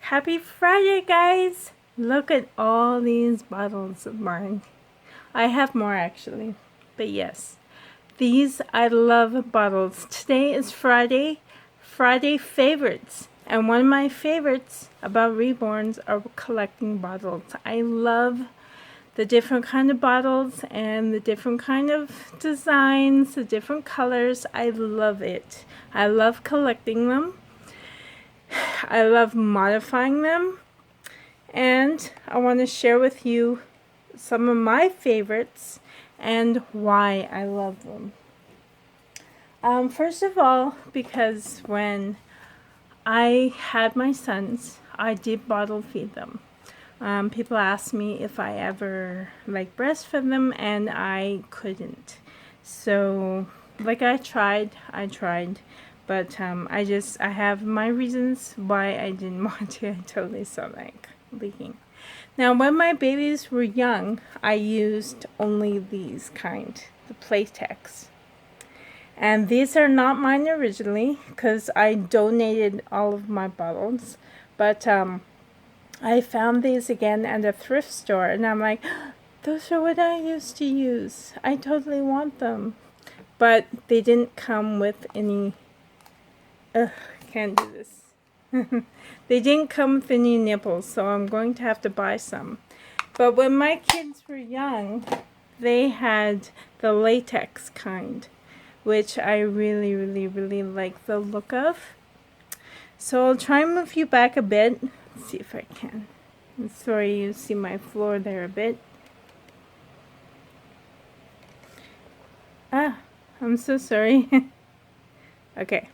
Happy Friday, guys! Look at all these bottles of mine. I have more actually, but yes. These I love bottles. Today is Friday favorites. And one of my favorites about Reborns are collecting bottles. I love the different kind of bottles and the different kind of designs, the different colors. I love it. I love collecting them. I love modifying them, and I want to share with you some of my favorites and why I love them. First of all, because when I had my sons, I did bottle feed them. People asked me if I ever breastfed them, and I couldn't. So I tried, but I have my reasons why I didn't want to. I totally saw leaking. Now, when my babies were young, I used only these kind, the Playtex. And these are not mine originally, because I donated all of my bottles. But I found these again at a thrift store, and I'm like, those are what I used to use. I totally want them. But they didn't come with any... can't do this. They didn't come with any nipples, so I'm going to have to buy some. But when my kids were young, they had the latex kind, which I really, really, really like the look of. So I'll try and move you back a bit. Let's see if I can. I'm sorry you see my floor there a bit. I'm so sorry. Okay.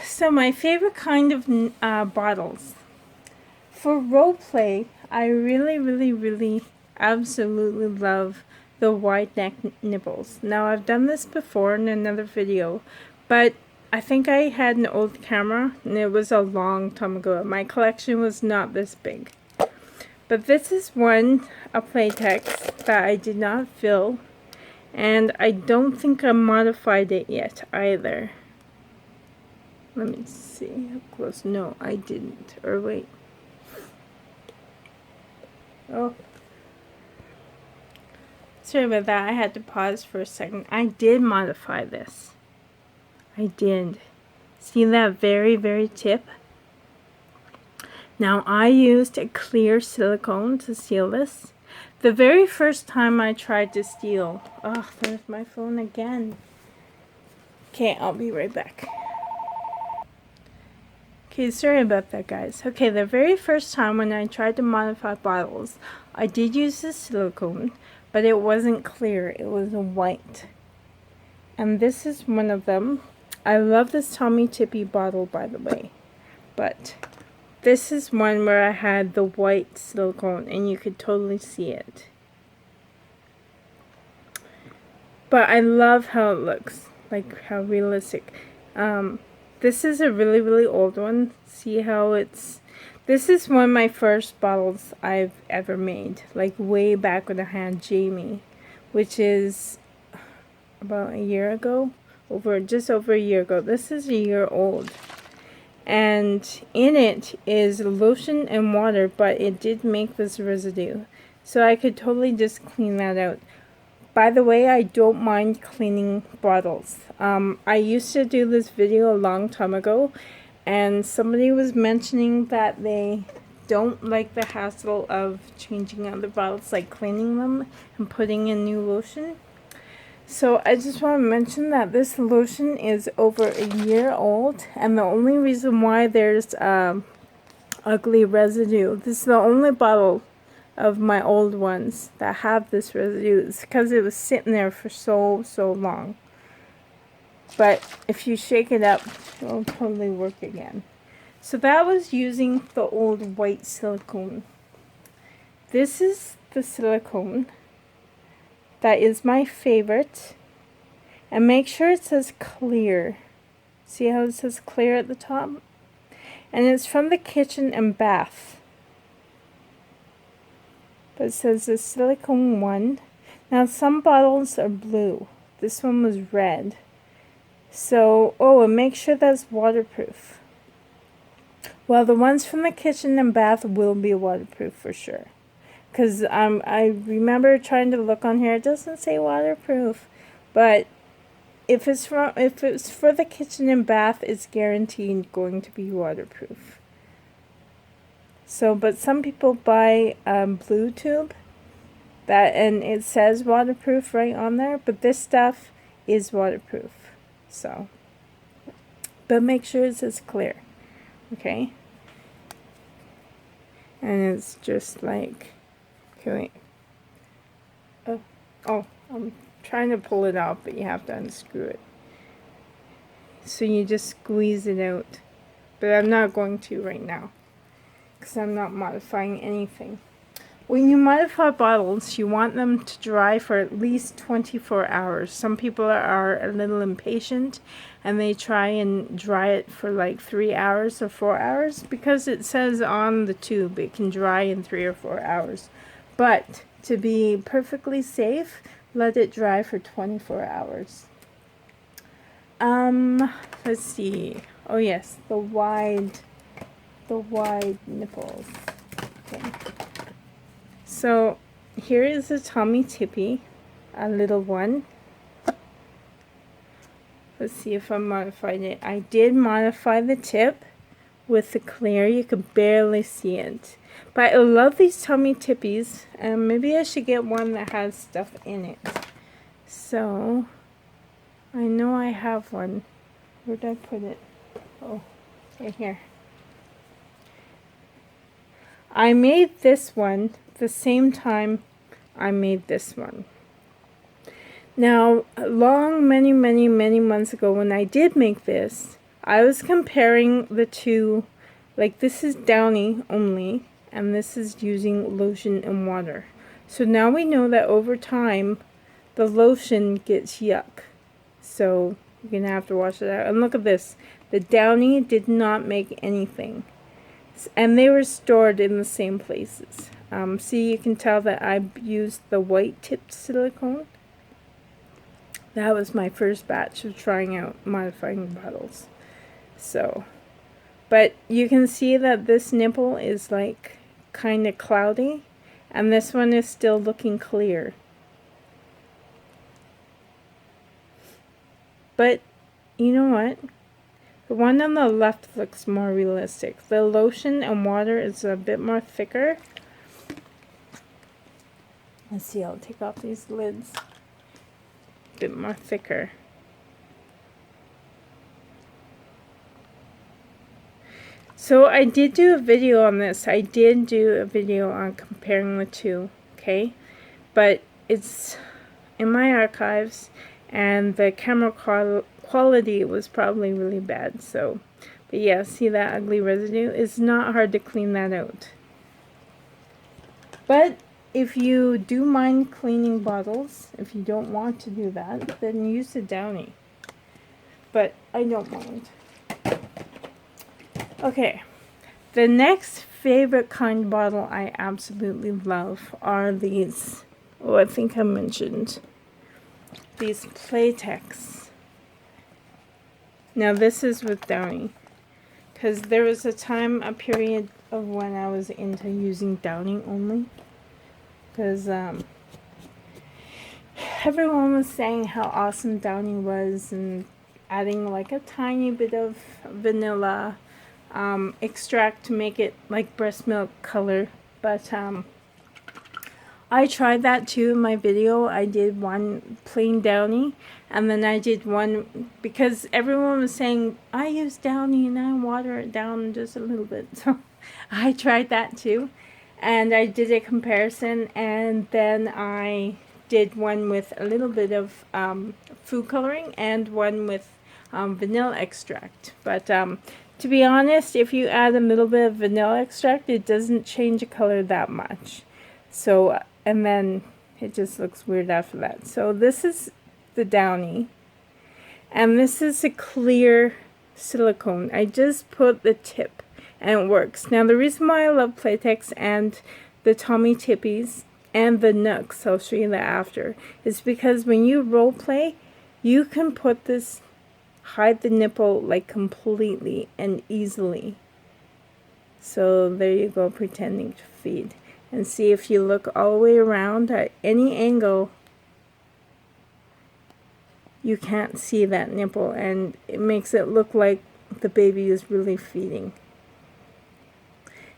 So my favorite kind of bottles. For role play, I really, really, really absolutely love the wide neck nipples. Now, I've done this before in another video, but I think I had an old camera, and it was a long time ago. My collection was not this big. But this is one, a Playtex, that I did not fill, and I don't think I modified it yet either. Let me see how close. No, I didn't. Or wait. Oh. Sorry about that. I had to pause for a second. I did modify this. I did. See that very, very tip? Now, I used a clear silicone to seal this. The very first time I tried to seal... Oh, there's my phone again. Okay, I'll be right back. Okay, sorry about that, guys. Okay, the very first time when I tried to modify bottles, I did use the silicone, but it wasn't clear. It was white. And this is one of them. I love this Tommy Tippy bottle, by the way. But this is one where I had the white silicone, and you could totally see it. But I love how it looks, how realistic. This is a really, really old one. See how it's... This is one of my first bottles I've ever made. Way back when I had Jamie. Which is about a year ago. Just over a year ago. This is a year old. And in it is lotion and water. But it did make this residue. So I could totally just clean that out. By the way, I don't mind cleaning bottles. I used to do this video a long time ago, and somebody was mentioning that they don't like the hassle of changing out the bottles, cleaning them and putting in new lotion. So I just want to mention that this lotion is over a year old, and the only reason why there's ugly residue, this is the only bottle of my old ones that have this residue. It's because it was sitting there for so long. But if you shake it up, it'll totally work again. So that was using the old white silicone. This is the silicone that is my favorite. And make sure it says clear. See how it says clear at the top? And it's from the kitchen and bath. But it says the silicone one. Now some bottles are blue. This one was red. So, and make sure that's waterproof. Well, the ones from the kitchen and bath will be waterproof for sure. Because I remember trying to look on here, it doesn't say waterproof. But if it's for the kitchen and bath, it's guaranteed going to be waterproof. So, but some people buy blue tube that, and it says waterproof right on there, but this stuff is waterproof. So, but make sure it says clear, okay? And it's just like, okay, wait. Oh, I'm trying to pull it out, but you have to unscrew it. So you just squeeze it out, but I'm not going to right now because I'm not modifying anything. When you modify bottles, you want them to dry for at least 24 hours. Some people are a little impatient and they try and dry it for like 3 hours or 4 hours because it says on the tube it can dry in 3 or 4 hours. But to be perfectly safe, let it dry for 24 hours. Let's see. Oh yes, the wide nipples. Okay. So here is a Tommy Tippy, a little one. Let's see if I modified it. I did modify the tip with the clear. You could barely see it. But I love these Tommy Tippies. Maybe I should get one that has stuff in it. So I know I have one. Where did I put it? Oh, right here. I made this one the same time I made this one. Now, many months ago when I did make this, I was comparing the two, like this is downy only, and this is using lotion and water. So now we know that over time, the lotion gets yuck. So you're going to have to wash it out. And look at this. The downy did not make anything. And they were stored in the same places. See, you can tell that I used the white tipped silicone. That was my first batch of trying out modifying bottles. So, but you can see that this nipple is like kind of cloudy, and this one is still looking clear. But you know what? The one on the left looks more realistic. The lotion and water is a bit more thicker. Let's see, I'll take off these lids. A bit more thicker. So I did do a video on this. I did do a video on comparing the two, okay? But it's in my archives, and the camera quality was probably really bad. So, but yeah, see that ugly residue? It's not hard to clean that out. But if you do mind cleaning bottles, if you don't want to do that, then use the downy. But I don't mind. Okay, the next favorite kind bottle I absolutely love are these. Oh, I think I mentioned these Playtex. Now this is with downy, because there was a period of when I was into using downy only, because everyone was saying how awesome downy was, and adding like a tiny bit of vanilla extract to make it like breast milk color. But I tried that too in my video. I did one plain downy, and then I did one because everyone was saying I use downy and I water it down just a little bit. So I tried that too, and I did a comparison, and then I did one with a little bit of food coloring and one with vanilla extract. But to be honest, if you add a little bit of vanilla extract, it doesn't change the color that much. So, and then it just looks weird after that. So this is the downy, and this is a clear silicone. I just put the tip and it works. Now the reason why I love Playtex and the Tommy Tippies and the Nooks, I'll show you that after, is because when you role play, you can put this, hide the nipple like completely and easily. So there you go, pretending to feed. And see, if you look all the way around at any angle, you can't see that nipple, and it makes it look like the baby is really feeding.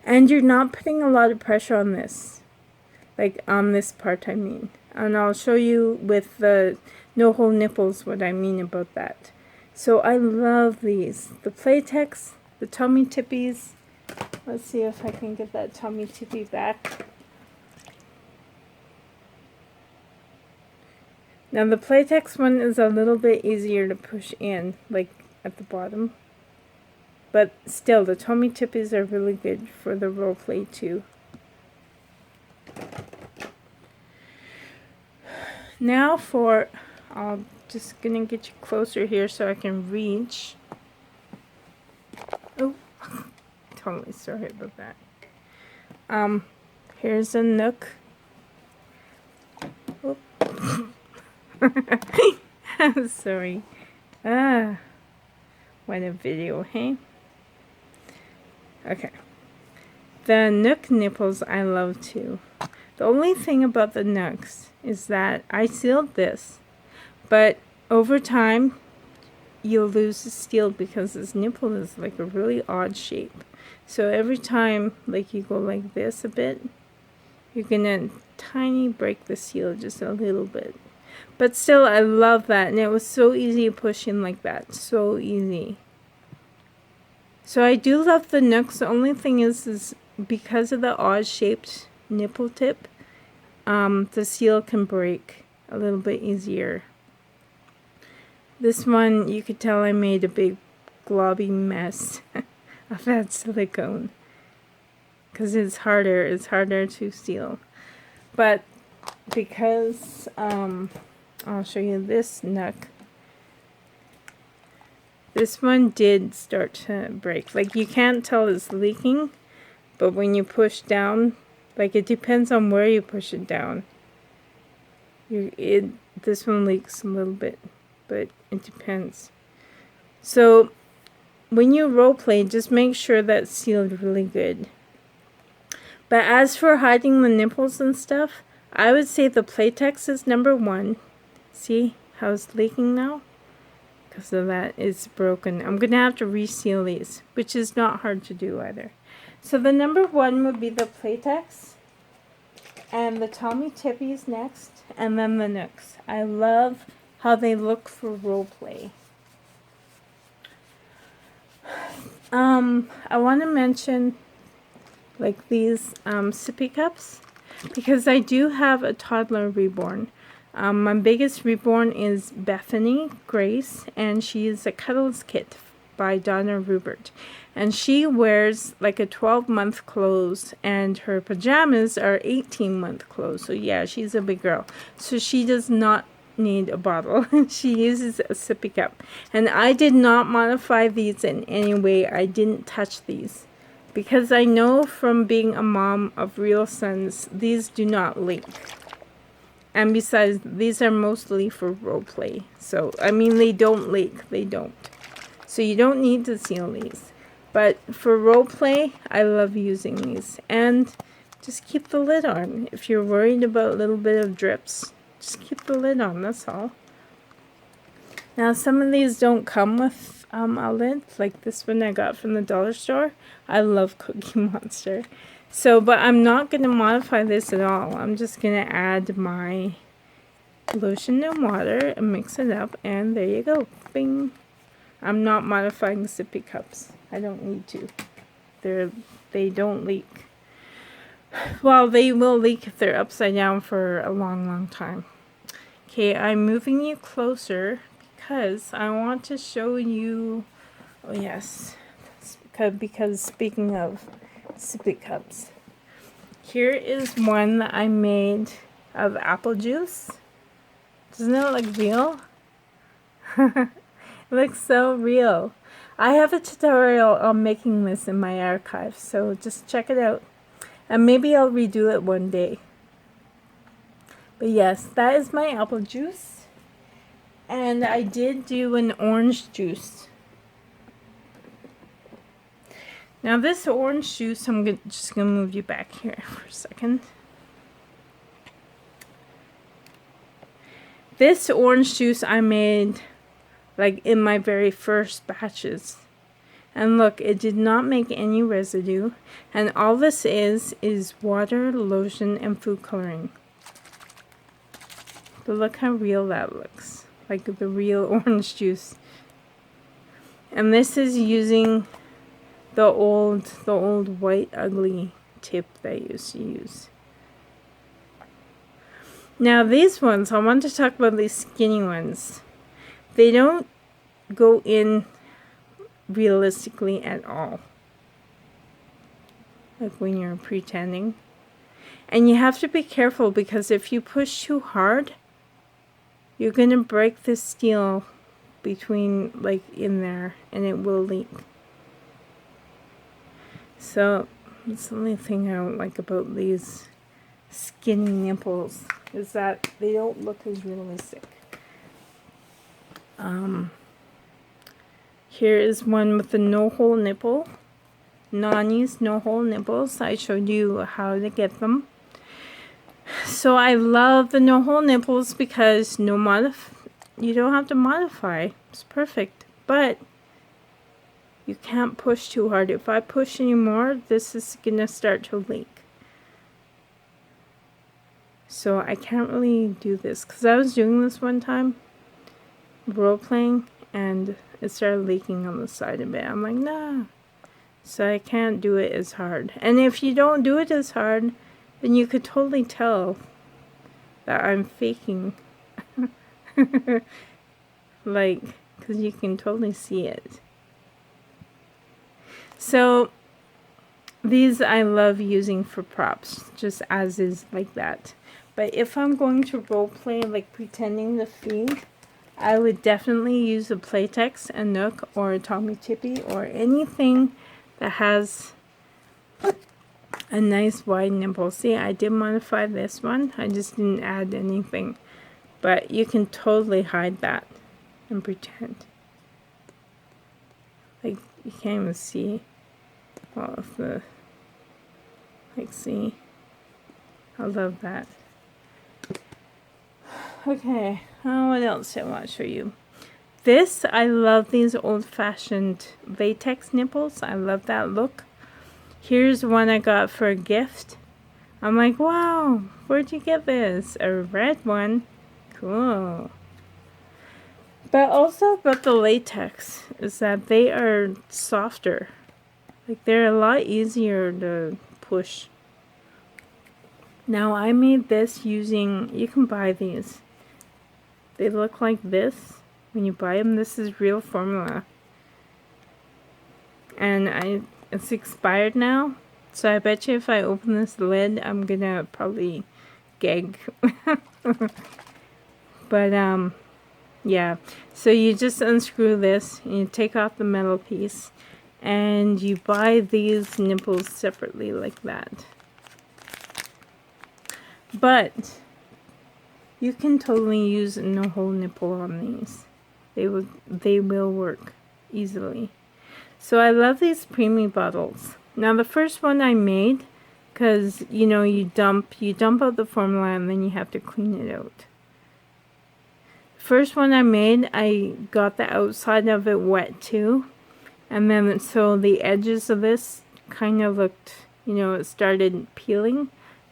And you're not putting a lot of pressure on this, like on this part, I mean. And I'll show you with the no hole nipples what I mean about that. So I love these. The Playtex, the tummy tippies. Let's see if I can get that tummy tippy back. Now the Playtex one is a little bit easier to push in, like at the bottom. But still, the tummy tippies are really good for the role play too. Now I'm just gonna get you closer here so I can reach. Oh, totally sorry about that. Here's a nook. Oh. I'm sorry. What a video, hey? Okay. The nook nipples I love too. The only thing about the nooks is that I sealed this, but over time you'll lose the seal because this nipple is like a really odd shape. So every time like you go like this a bit, you're gonna tiny break the seal just a little bit. But still, I love that, and it was so easy to push in like that, so easy. So I do love the nooks. The only thing is because of the odd shaped nipple tip, the seal can break a little bit easier. This one, you could tell I made a big globby mess of that silicone, because it's harder to seal. But because I'll show you this nook. This one did start to break. Like, you can't tell it's leaking, but when you push down, like, it depends on where you push it down. This one leaks a little bit, but it depends. So when you role play, just make sure that's sealed really good. But as for hiding the nipples and stuff, I would say the Playtex is number one. See how it's leaking now? Because of that, it's broken. I'm going to have to reseal these, which is not hard to do either. So the number one would be the Playtex, and the Tommy Tippies next, and then the nooks. I love how they look for role play. I want to mention like these sippy cups, because I do have a toddler Reborn. My biggest Reborn is Bethany Grace, and she is a Cuddles Kit by Donna Rubert. And she wears like a 12-month clothes, and her pajamas are 18-month clothes. So yeah, she's a big girl. So she does not need a bottle. She uses a sippy cup. And I did not modify these in any way. I didn't touch these, because I know from being a mom of real sons, these do not leak. And besides, these are mostly for role play. So, I mean, they don't leak. They don't. So you don't need to seal these. But for role play, I love using these. And just keep the lid on. If you're worried about a little bit of drips, just keep the lid on. That's all. Now, some of these don't come with a lid. Like this one I got from the dollar store. I love Cookie Monster. So, but I'm not going to modify this at all. I'm just going to add my lotion and water and mix it up, and there you go. Bing. I'm not modifying the sippy cups. I don't need to. They don't leak. Well, they will leak if they're upside down for a long, long time. Okay, I'm moving you closer because I want to show you. Oh yes, because speaking of sippy cups, here is one that I made of apple juice. Doesn't it look real? It looks so real. I have a tutorial on making this in my archive, so just check it out. And maybe I'll redo it one day. But yes, that is my apple juice. And I did do an orange juice. Now this orange juice, just gonna move you back here for a second. This orange juice I made like in my very first batches. And look, it did not make any residue. And all this is water, lotion, and food coloring. But look how real that looks. Like the real orange juice. And this is using the old white ugly tip that I used to use. Now these ones, I want to talk about these skinny ones. They don't go in realistically at all. Like when you're pretending. And you have to be careful because if you push too hard, you're going to break the steel between, like, in there, and it will leak. So that's the only thing I don't like about these skinny nipples, is that they don't look as realistic. Here is one with the no-hole nipple. Nani's no-hole nipples. I showed you how to get them. So I love the no-hole nipples because you don't have to modify. It's perfect. But you can't push too hard. If I push anymore, this is gonna start to leak. So I can't really do this because I was doing this one time, role playing, and it started leaking on the side of it. I'm like, nah. So I can't do it as hard. And if you don't do it as hard, then you could totally tell that I'm faking. Like, because you can totally see it. So these I love using for props, just as is, like that. But if I'm going to role play, like pretending to feed, I would definitely use a Playtex, a Nook, or a Tommy Tippy, or anything that has a nice wide nipple. See, I did modify this one. I just didn't add anything. But you can totally hide that and pretend. Like, you can't even see all of the, like, see? I love that. Okay, what else do I want to show you? This, I love these old-fashioned latex nipples. I love that look. Here's one I got for a gift. I'm like, wow, where'd you get this? A red one. Cool. But also about the latex is that they are softer. Like, they're a lot easier to push. Now, I made this using, you can buy these. They look like this when you buy them. This is real formula. And it's expired now. So I bet you if I open this lid, I'm gonna probably gag. But, yeah. So you just unscrew this, and you take off the metal piece, and you buy these nipples separately like that. But you can totally use a no-hole nipple on these. They will work easily. So I love these preemie bottles. Now the first one I made, because you know you dump out the formula and then you have to clean it out. First one I made, I got the outside of it wet too, and then so the edges of this kind of looked, you know, it started peeling.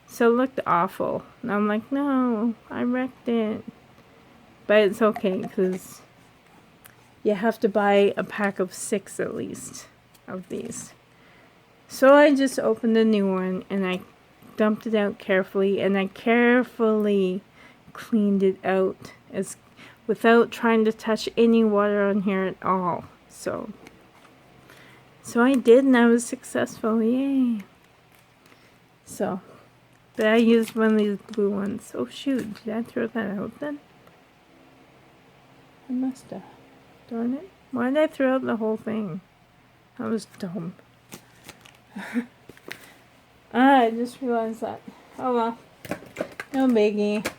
So it looked awful. And I'm like, no, I wrecked it. But it's okay, because you have to buy a pack of 6 at least of these. So I just opened a new one, and I dumped it out carefully, and I carefully cleaned it out without trying to touch any water on here at all. So I did, and I was successful. Yay. So, but I used one of these blue ones. Oh shoot, did I throw that out then? I must have. Darn it. Why did I throw out the whole thing? That was dumb. I just realized that. Oh well. No biggie.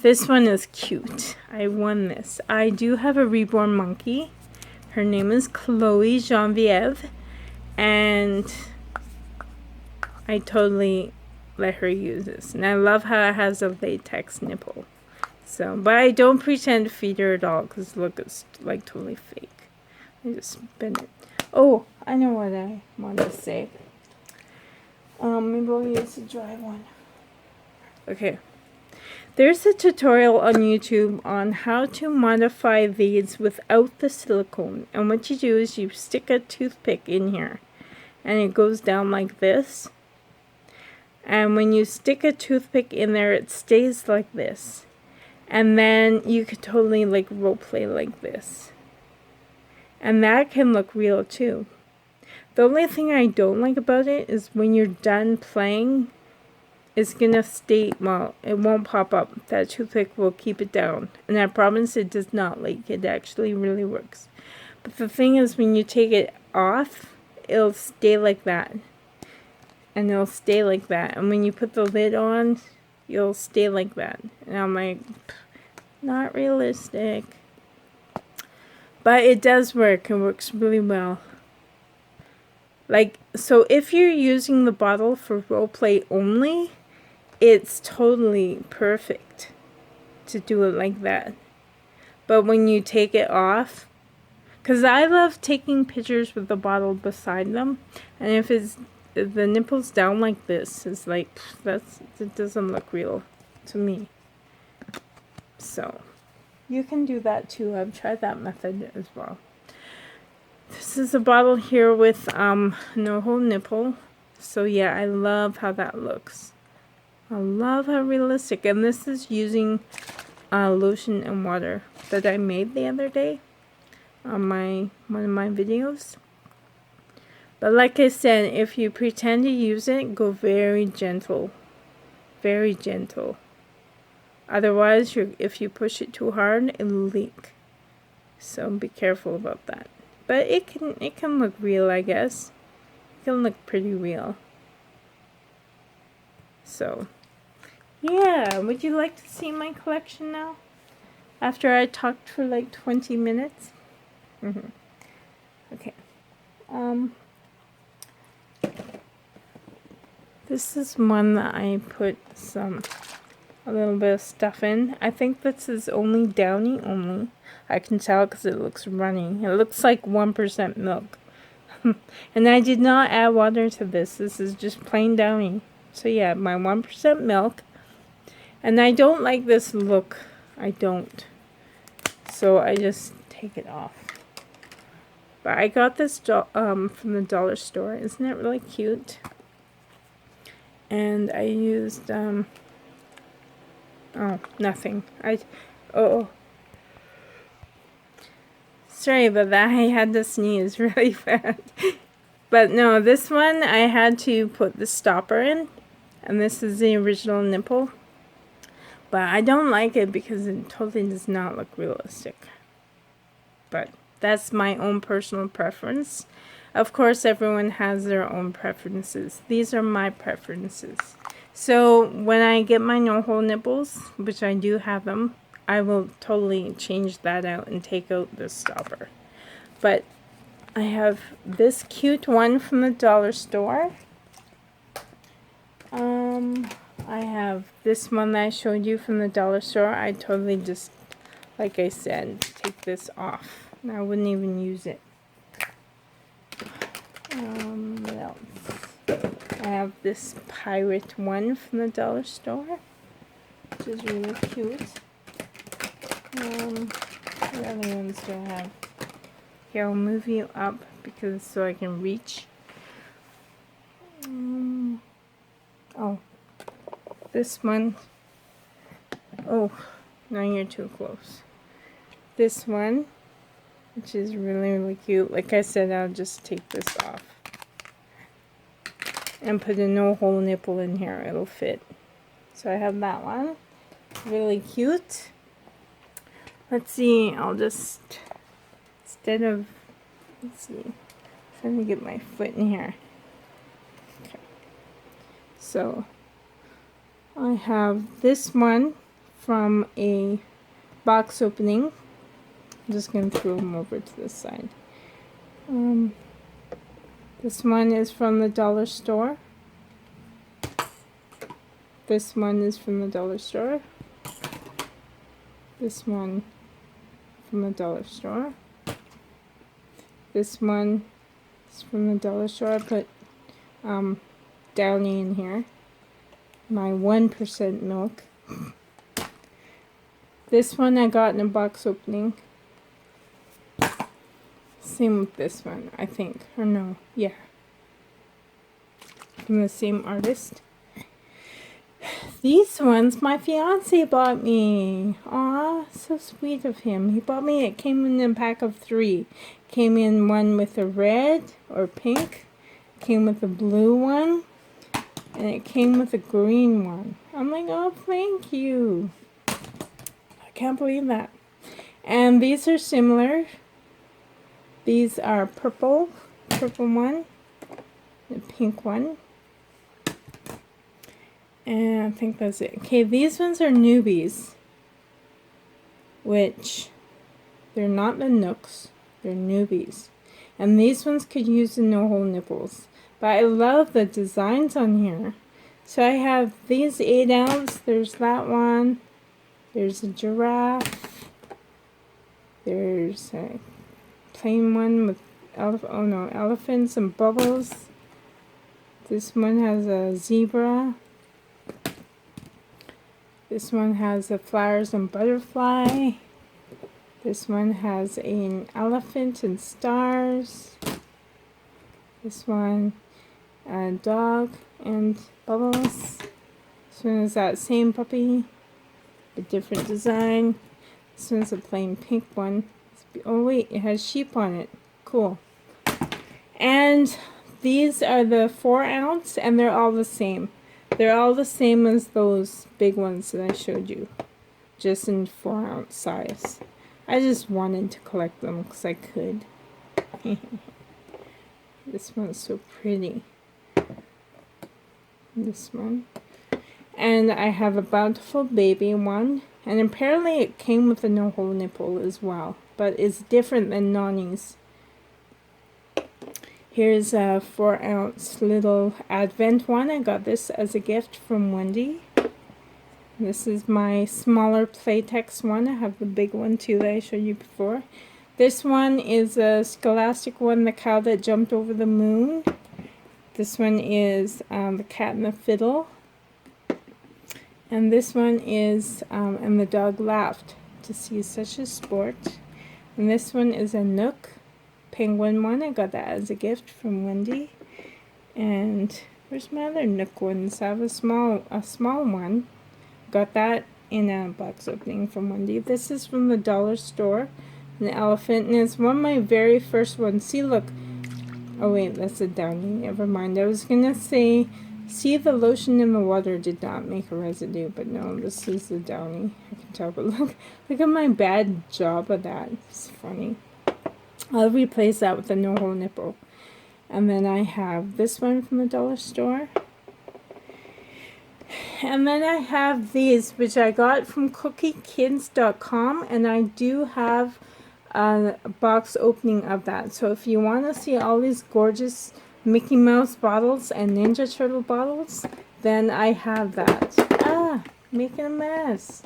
This one is cute. I won this. I do have a Reborn monkey. Her name is Chloe Genevieve, and I totally let her use this. And I love how it has a latex nipple. So, but I don't pretend to feed her at all, because look, it's like totally fake. I just spin it. Oh, I know what I want to say. Maybe we'll use a dry one. Okay. There's a tutorial on YouTube on how to modify these without the silicone. And what you do is you stick a toothpick in here. And it goes down like this. And when you stick a toothpick in there, it stays like this. And then you could totally like role play like this. And that can look real too. The only thing I don't like about it is when you're done playing, it's gonna stay, well, it won't pop up. That toothpick will keep it down. And I promise it does not leak. It actually really works. But the thing is, when you take it off, it'll stay like that. And it'll stay like that. And when you put the lid on, you'll stay like that. And I'm like, not realistic. But it does work. It works really well. Like, so if you're using the bottle for roleplay only, it's totally perfect to do it like that. But when you take it off, because I love taking pictures with the bottle beside them, and if the nipples down like this, it's like, it doesn't look real to me. So you can do that too. I've tried that method as well. This is a bottle here with no hole nipple. So yeah, I love how that looks. I love how realistic. And this is using lotion and water that I made the other day on one of my videos. But like I said, if you pretend to use it, go very gentle. Very gentle. Otherwise, if you push it too hard, it'll leak. So be careful about that. But it can look real, I guess. It can look pretty real. So, yeah. Would you like to see my collection now? After I talked for like 20 minutes? Okay. This is one that I put a little bit of stuff in. I think this is only Downy only. I can tell because it looks runny. It looks like 1% milk. And I did not add water to this. This is just plain Downy. So yeah, my 1% milk. And I don't like this look. I don't. So I just take it off. But I got this from the dollar store. Isn't it really cute? And I used oh, nothing. Sorry about that. I had to sneeze really bad. But no, this one I had to put the stopper in. And this is the original nipple. But I don't like it because it totally does not look realistic. But that's my own personal preference. Of course, everyone has their own preferences. These are my preferences. So when I get my no-hole nipples, which I do have them, I will totally change that out and take out this stopper. But I have this cute one from the dollar store. I have this one that I showed you from the dollar store. I totally just, like I said, take this off. I wouldn't even use it. What else? I have this pirate one from the dollar store, which is really cute. What other ones do I have? Here, I'll move you up because so I can reach. Oh, this one. Oh, now you're too close. This one, which is really, really cute. Like I said, I'll just take this off and put a no-hole nipple in here. It'll fit. So I have that one. Really cute. Let's see. I'll just, instead of, let's see. I'm trying to get my foot in here. Okay. So I have this one from a box opening. I'm just going to throw them over to this side. This one is from the dollar store. This one is from the dollar store. This one from the dollar store. This one is from the dollar store. I put Downy in here. My 1% milk. This one I got in a box opening. Same with this one, I think. Or no, yeah. From the same artist. These ones my fiance bought me. Aw, so sweet of him. He bought me, it came in a pack of 3. Came in one with a red or pink. Came with a blue one. And it came with a green one. I'm like, oh, thank you. I can't believe that. And these are similar. These are purple one, the pink one. And I think that's it. Okay, these ones are newbies, which they're not the Nooks, they're newbies. And these ones could use the no-hole nipples. But I love the designs on here. So I have these 8 ounce, there's that one, there's a giraffe, there's a plain one with elephants and bubbles. This one has a zebra. This one has the flowers and butterfly. This one has an elephant and stars. This one a dog and bubbles. This one is that same puppy, a different design. This one's a plain pink one. Oh wait, it has sheep on it. Cool. And these are the 4 ounce and they're all the same. They're all the same as those big ones that I showed you. Just in 4 ounce size. I just wanted to collect them because I could. This one's so pretty. This one. And I have a Bountiful Baby one. And apparently it came with a no-hole nipple as well. But it's different than Nani's. Here's a 4 ounce little Advent one. I got this as a gift from Wendy. This is my smaller Playtex one. I have the big one too that I showed you before. This one is a Scholastic one, the cow that jumped over the moon. This one is the cat and the fiddle. And this one is and the dog laughed to see such a sport. And this one is a Nook penguin one. I got that as a gift from Wendy. And where's my other Nook ones? I have a small one. Got that in a box opening from Wendy. This is from the dollar store. An elephant, and it's one of my very first ones. See, look. Oh wait, that's a Downy. Never mind. I was gonna say, see, the lotion in the water did not make a residue, but no, this is the Downy. I can tell, but look at my bad job of that. It's funny. I'll replace that with a no-hole nipple. And then I have this one from the dollar store. And then I have these, which I got from cookiekids.com, and I do have a box opening of that. So if you want to see all these gorgeous Mickey Mouse bottles and Ninja Turtle bottles, then I have that. Making a mess.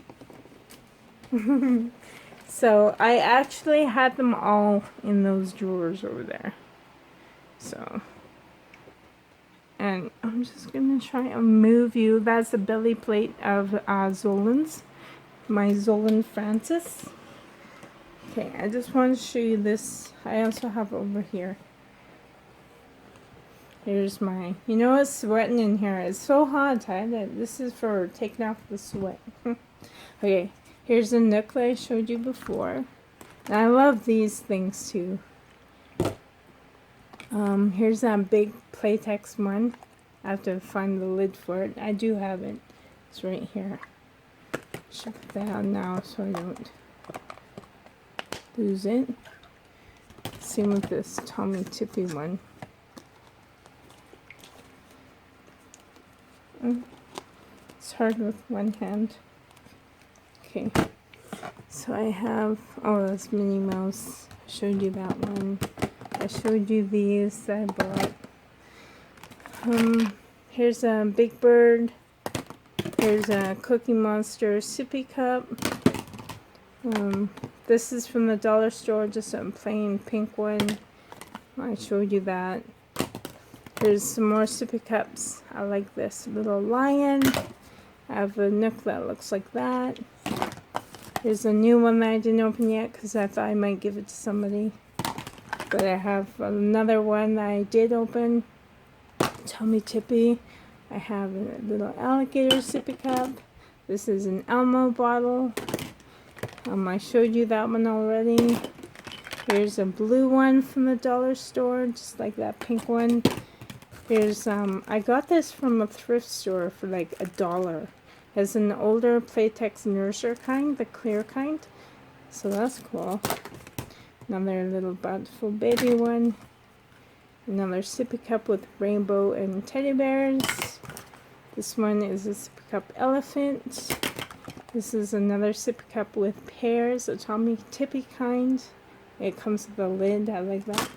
So I actually had them all in those drawers over there. So, and I'm just going to try and move you. That's the belly plate of Zolan's. My Zolan Francis. Okay, I just want to show you this. I also have over here. Here's my, you know, it's sweating in here. It's so hot. This is for taking off the sweat. Okay, here's the Nook that I showed you before. And I love these things too. Here's that big Playtex one. I have to find the lid for it. I do have it. It's right here. Should put that on now so I don't lose it. Same with this Tommy Tippy one. It's hard with one hand. Okay. So I have, oh, that's Minnie Mouse. I showed you that one. I showed you these I bought. Here's a Big Bird. Here's a Cookie Monster sippy cup. This is from the dollar store, just a plain pink one. I showed you that. Here's some more sippy cups. I like this little lion. I have a nook that looks like that. Here's a new one that I didn't open yet because I thought I might give it to somebody. But I have another one that I did open. Tummy Tippy. I have a little alligator sippy cup. This is an Elmo bottle. I showed you that one already. Here's a blue one from the dollar store, just like that pink one. Here's I got this from a thrift store for like $1. It's an older Playtex nurser kind, the clear kind. So that's cool. Another little bountiful baby one. Another sippy cup with rainbow and teddy bears. This one is a sippy cup elephant. This is another sippy cup with pears, a Tommy Tippy kind. It comes with a lid, I like that.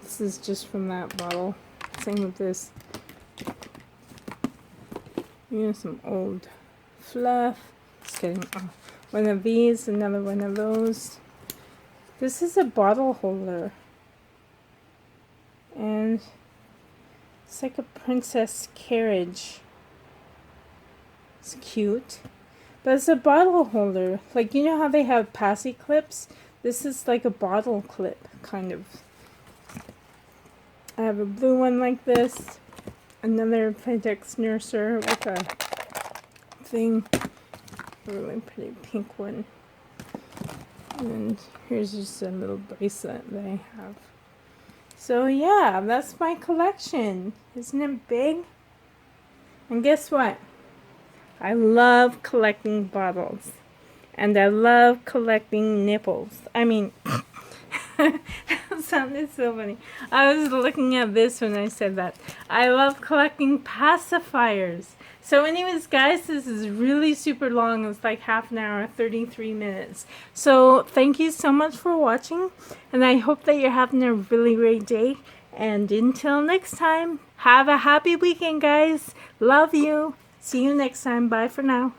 This is just from that bottle. Same with this. Some old fluff. Just kidding. One of these, another one of those. This is a bottle holder. And it's like a princess carriage. It's cute. But it's a bottle holder. Like, you know how they have passy clips? This is like a bottle clip, kind of. I have a blue one like this. Another Playtex nurser with a thing. A really pretty pink one. And here's just a little bracelet that I have. So yeah, that's my collection. Isn't it big? And guess what? I love collecting bottles. And I love collecting nipples. I mean, that sounded so funny. I was looking at this when I said that. I love collecting pacifiers. So anyways, guys, this is really super long. It's like half an hour, 33 minutes. So thank you so much for watching. And I hope that you're having a really great day. And until next time, have a happy weekend, guys. Love you. See you next time. Bye for now.